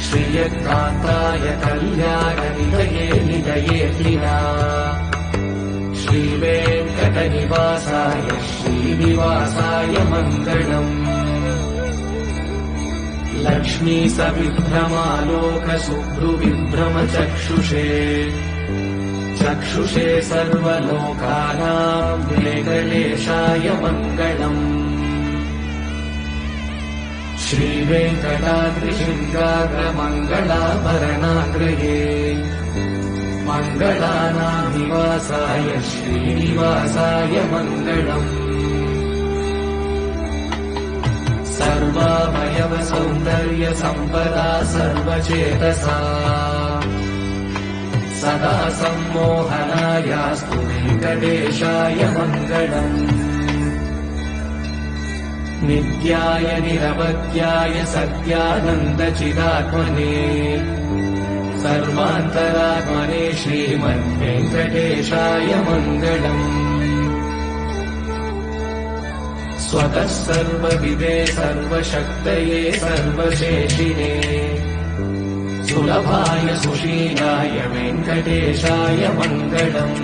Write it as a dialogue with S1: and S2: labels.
S1: श्रियकान्ताय कल्याणनिधये निधयेऽर्थिना श्रीवेङ्कटनिवासाय श्रीनिवासाय मङ्गलम् लक्ष्मी सविभ्रमालोकशुभ्रुविभ्रमचक्षुषे चक्षुषे सर्वलोकानां वेङ्कटेशाय मङ्गलम् श्रीवेङ्कटाद्रिशृङ्गाग्रमङ्गलाभरणाग्रये मङ्गलानां श्रीनिवासाय मङ्गलम् सर्वावयव सौन्दर्य सम्पदा सर्वचेतसा सदा सम्मोहनायास्तु वेङ्कटेशाय मङ्गलम् नित्याय निरवध्याय सत्यानन्दचिदात्मने सर्वान्तरात्मने श्रीमद्वेङ्कटेशाय मङ्गलम् स्वतः सर्वविदे सर्वशक्तये सर्वशेषिने सुलभाय सुशीलाय वेङ्कटेशाय मङ्गलम्